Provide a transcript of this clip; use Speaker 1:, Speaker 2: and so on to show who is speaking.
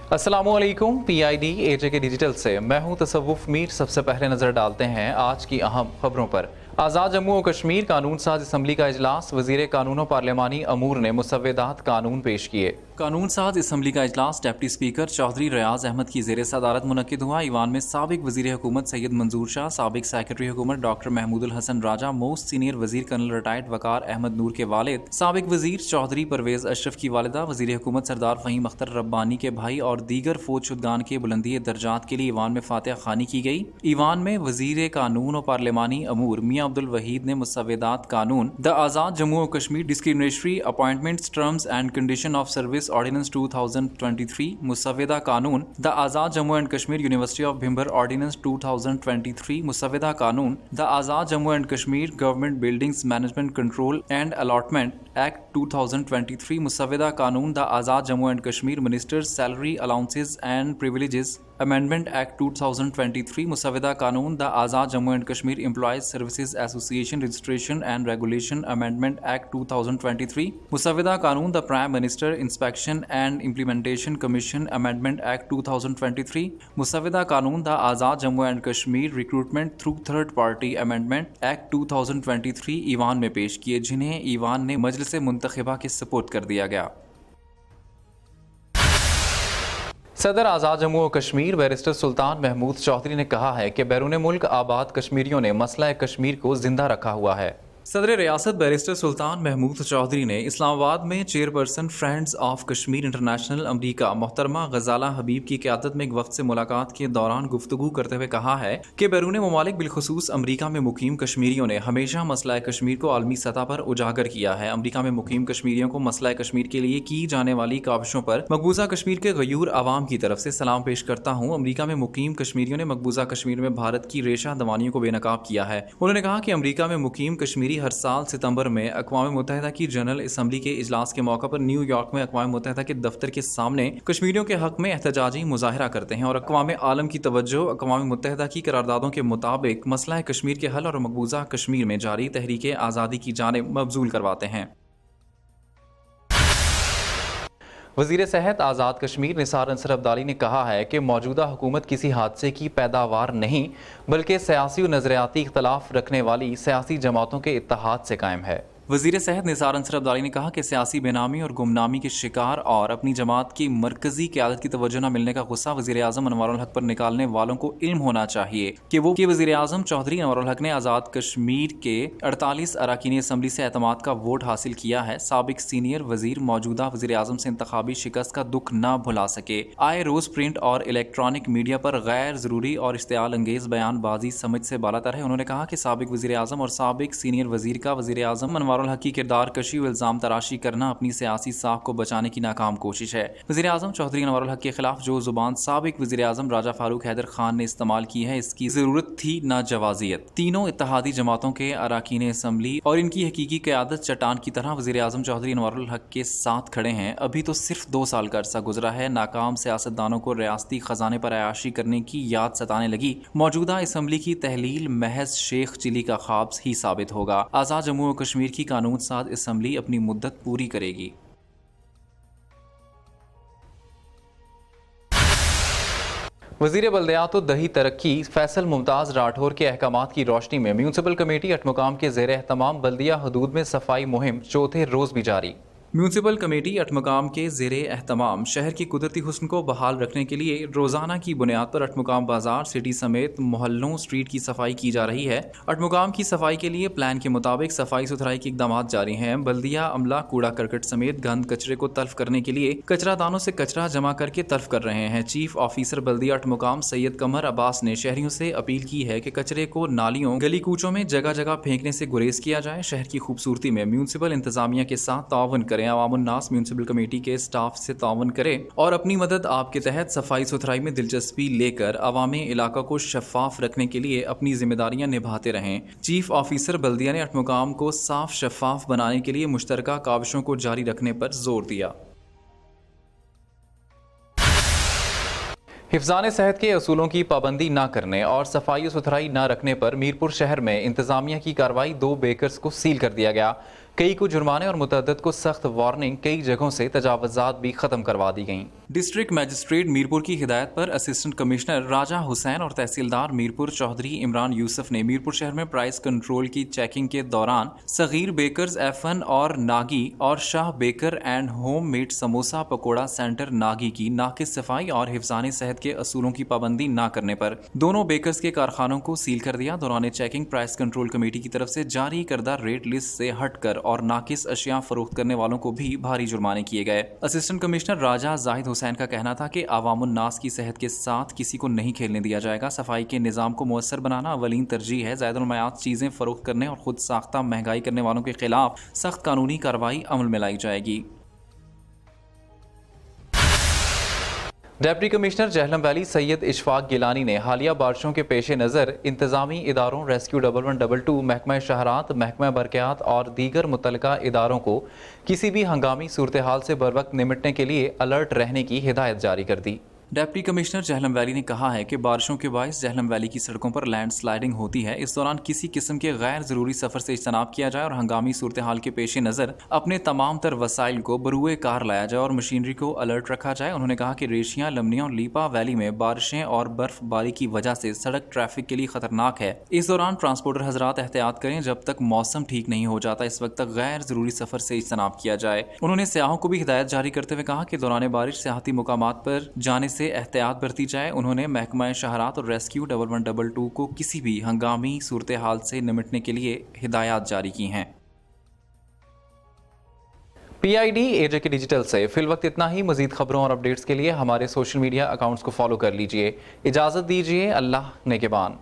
Speaker 1: अस्सलामुअलैकुम। PID AJK digital से मैं हूं तसव्वुफ मीर। सबसे पहले नजर डालते हैं आज की अहम खबरों पर। आज़ाद जम्मू और कश्मीर कानून साज असम्बली का इजलास, वज़ीर कानून और पार्लिमानी अमूर ने मुसव्वदात कानून पेश किए। कानून साज असम्बली का इजलास डिप्टी स्पीकर चौधरी रियाज अहमद की ज़ेर सदारत मुनक्किद हुआ। ईवान में साबिक वज़ीर हुकूमत सैयद मंजूर शाह, साबिक सेक्रेटरी हुकूमत डॉक्टर महमूदुल हसन राजा, मोस्ट सीनियर वज़ीर कर्नल रिटायर्ड वकार अहमद नूर के वालिद, साबिक वज़ीर चौधरी परवेज़ अशरफ की वालिदा, वज़ीर हुकूमत सरदार फ़हीम अख्तर रब्बानी के भाई और दीगर फौज शुदगान के बुलंदी दर्जात के लिए ईवान में फातिहा खानी की गई। ईवान में वज़ीर कानून और पार्लिमानी अमूर मियाँ अब्दुल वहीद ने मुसव्वदात कानून, द आज़ाद जम्मू और Kashmir discriminatory appointments terms and condition of service ordinance 2023, मुसव्वदा कानून, the Azad Jammu and Kashmir university of Bhimber ordinance 2023, मुसव्वदा कानून, the Azad Jammu and Kashmir government buildings management control and allotment act 2023, मुसव्वदा कानून, the Azad Jammu and Kashmir ministers salary allowances and privileges amendment act 2023, मुसव्वदा कानून, the Azad Jammu and Kashmir employees services association registration and regulation amendment act 2023, मुसव्वदा कानून, the prime minister inspection and implementation commission amendment act 2023, मुसव्वदा कानून, the Azad Jammu and Kashmir recruitment through third party amendment act 2023 ईवान में पेश किए, जिन्हें ईवान ने मजलिस मुंतखबा के सपोर्ट कर दिया गया। सदर आज़ाद जम्मू और कश्मीर बैरिस्टर सुल्तान महमूद चौधरी ने कहा है कि बैरून मुल्क आबाद कश्मीरियों ने मसला कश्मीर को जिंदा रखा हुआ है। सदर रियासत बैरिस्टर सुल्तान महमूद चौधरी ने इस्लामाबाद में chairperson friends of Kashmir international अमरीका मोहतरमा गजाला हबीब की क़यादत में एक वक्त से मुलाकात के दौरान गुफ्तगू करते हुए कहा है कि बैरून ममालिक बिलखुसूस अमरीका में मुकीम कश्मीरियों ने हमेशा मसला कश्मीर को आलमी सतह पर उजागर किया है। अमरीका में मुकीम कश्मीरियों को मसला कश्मीर के लिए की जाने वाली काविशों पर मकबूजा कश्मीर के गयूर आवाम की तरफ से सलाम पेश करता हूँ। अमरीका में मुकीम कश्मीरियों ने मकबूजा कश्मीर में भारत की रेशा दवानियों को बेनकाब किया है। उन्होंने कहा कि अमरीका में मुकीम कश्मीरी हर साल सितंबर में अक़वाम मुत्तहिदा की जनरल असम्बली के इजलास के मौके पर न्यूयॉर्क में अक़वाम मुत्तहिदा के दफ्तर के सामने कश्मीरियों के हक में एहतजाजी मुजाहरा करते हैं और अक़वाम आलम की तवज्जो अक़वाम मुत्तहिदा की करारदादों के मुताबिक मसला कश्मीर के हल और मकबूजा कश्मीर में जारी तहरीक आज़ादी की जानिब मबजूल करवाते हैं। वज़ीर सेहत आज़ाद कश्मीर निसार अंसर अब्दाली ने कहा है कि मौजूदा हुकूमत किसी हादसे की पैदावार नहीं बल्कि सियासी और नज़रियाती इख्तलाफ रखने वाली सियासी जमातों के इत्तेहाद से कायम है। वज़ीर सेहत निसार अंसर अब्दाली ने कहा कि सियासी बेनामी और गुमनामी के शिकार और अपनी जमात की मरकजी क़यादत की तवज्जो न मिलने का गुस्सा वज़ीर आज़म अनवारुल हक पर निकालने वालों को इल्म होना चाहिए कि वज़ीर आज़म चौधरी अनवारुल हक ने आज़ाद कश्मीर के 48 अरकानी असम्बली से एतमाद का वोट हासिल किया है। साबिक सीनियर वज़ीर मौजूदा वज़ीर आज़म से इंतखाबी शिकस्त का दुख न भुला सके। आए रोज़ प्रिंट और इलेक्ट्रॉनिक मीडिया पर गैर ज़रूरी और इश्तियाल अंगेज़ बयानबाजी समझ से बालातर है। उन्होंने कहा कि साबिक वज़ीर आज़म और साबिक सीनियर वज़ीर का वज़ीर आज़म अनवारुल हक की किरदार कशी व इल्ज़ाम तराशी करना अपनी सियासी साख को बचाने की नाकाम कोशिश है। वज़ीर आज़म चौधरी अनवारुल हक के खिलाफ जो जुबान साबिक वज़ीर आज़म राजा फारूक हैदर खान ने इस्तेमाल की है, इसकी ज़रूरत थी ना जवाजियत। तीनों इत्तेहादी जमातों के अरकान असम्बली और इनकी हकीकी क़यादत चट्टान की तरह वज़ीर आज़म चौधरी अनवारुल हक के साथ खड़े हैं। अभी तो सिर्फ 2 साल का अरसा गुजरा है। नाकाम सियासतदानों को रियासती खजाने पर अयाशी करने की याद सताने लगी। मौजूदा असम्बली की तहलील महज शेख चिली का ख्वाब ही साबित होगा। आज़ाद जम्मू और कश्मीर की कानून साज असम्बली अपनी मुद्दत पूरी करेगी। वज़ीर बल्दियात दही तरक्की फैसल मुमताज़ राठौर के अहकामात की रोशनी में म्यूनसिपल कमेटी अटमकाम के ज़ेर एहतमाम बल्दिया हदूद में सफाई मुहिम चौथे रोज़ भी जारी। म्यूनसिपल कमेटी अटमकाम के ज़ेरे एहतमाम शहर की कुदरती हुस्न को बहाल रखने के लिए रोज़ाना की बुनियाद पर अटमकाम बाजार सिटी समेत मोहल्लों स्ट्रीट की सफाई की जा रही है। अटमकाम की सफाई के लिए प्लान के मुताबिक सफाई सुथराई के इकदाम जारी हैं। बल्दिया अमला कूड़ा करकट समेत गंद कचरे को तल्फ करने के लिए कचरा दानों से कचरा जमा करके तल्फ कर रहे हैं। चीफ ऑफिसर बल्दिया अटमकाम सैयद कमर अब्बास ने शहरियों से अपील की है कि कचरे को नालियों गली कूचों में जगह जगह फेंकने से गुरेज किया जाए। शहर की खूबसूरती में म्यूनसिपल इंतजामिया के साथ ताउन करें। अवामुन्नास म्यूनसिपल कमेटी के स्टाफ से ताउन करें और अपनी मदद आपके तहत सफाई सुथराई में दिलचस्पी लेकर अवामी इलाका को शफाफ रखने के लिए अपनी जिम्मेदारियां निभाते रहें। चीफ ऑफिसर बल्दिया ने अटमकाम को साफ शफाफ बनाने के लिए मुश्तरका काविशों को जारी रखने पर जोर दिया। हिफ्ज़ान सेहत के असूलों की पाबंदी न करने और सफाई सुथराई न रखने पर मीरपुर शहर में इंतजामिया की कार्रवाई 2 बेकर्स को सील कर दिया गया। कई को जुर्माने और मुतअद्दिद को सख्त वार्निंग, कई जगहों से तजावुज़ात भी ख़त्म करवा दी गईं। डिस्ट्रिक्ट मजिस्ट्रेट मीरपुर की हिदायत पर असिस्टेंट कमिश्नर राजा हुसैन और तहसीलदार मीरपुर चौधरी इमरान यूसुफ ने मीरपुर शहर में प्राइस कंट्रोल की चेकिंग के दौरान सगीर बेकर्स F1 और नागी और Shah baker and home made samosa pakora centre Nagi की नाकिस सफाई और हिफ्ज़ाने सेहत के असूलों की पाबंदी न करने पर दोनों बेकर्स के कारखानों को सील कर दिया। दौरान चेकिंग प्राइस कंट्रोल कमेटी की तरफ से जारी करदा रेट लिस्ट से हटकर और नाकिस अशिया फरोख्त करने वालों को भी भारी जुर्माने किए गए। असिस्टेंट कमिश्नर राजा जाहिद हुसैन का कहना था कि आवामुन नास की सेहत के साथ किसी को नहीं खेलने दिया जाएगा। सफाई के निज़ाम को मुअस्सर बनाना अवलीन तरजीह है। ज़ायदुल मयात चीज़ें फरोख्त करने और खुद साख्ता महंगाई करने वालों के खिलाफ सख्त कानूनी कार्रवाई अमल में लाई जाएगी। Deputy commissioner Jhelum valley Syed Ishfaq Gilani ने हालिया बारिशों के पेश नज़र इंतजामी इदारों रेस्क्यू 1112, महकमा शहरात, महकमा बरक़यात और दीगर मुतल्लिका इदारों को किसी भी हंगामी सूरत हाल से बर वक्त निपटने के लिए अलर्ट रहने की हिदायत जारी कर दी। डिप्टी कमिश्नर जहलम वैली ने कहा है कि बारिशों के बायस जहलम वैली की सड़कों पर लैंड स्लाइडिंग होती है। इस दौरान किसी किस्म के गैर ज़रूरी सफ़र से इज्तनाब किया जाए और हंगामी सूरत हाल के पेश नज़र अपने तमाम तर वसाइल को बरूए कार लाया जाए और मशीनरी को अलर्ट रखा जाए। उन्होंने कहा कि रेशियाँ, लमनिया और लीपा वैली में बारिशें और बर्फबारी की वजह से सड़क ट्रैफिक के लिए खतरनाक है। इस दौरान ट्रांसपोर्टर हजरात एहतियात करें, जब तक मौसम ठीक नहीं हो जाता इस वक्त तक गैर ज़रूरी सफ़र से इज्तनाब किया जाए। उन्होंने सयाहों को भी हिदायत जारी करते हुए कहा कि दौरान बारिश सियाहती मुकामात पर जाने से एहतियात बरती जाए। उन्होंने महकमा शहरात और रेस्क्यू 1112 को किसी भी हंगामी सूरत हाल से निपटने के लिए हिदायत जारी की हैं। PID AJK डिजिटल से फिल वक्त इतना ही। मजीद खबरों और अपडेट्स के लिए हमारे सोशल मीडिया अकाउंट्स को फॉलो कर लीजिए। इजाज़त दीजिए। अल्लाह नेगेबान।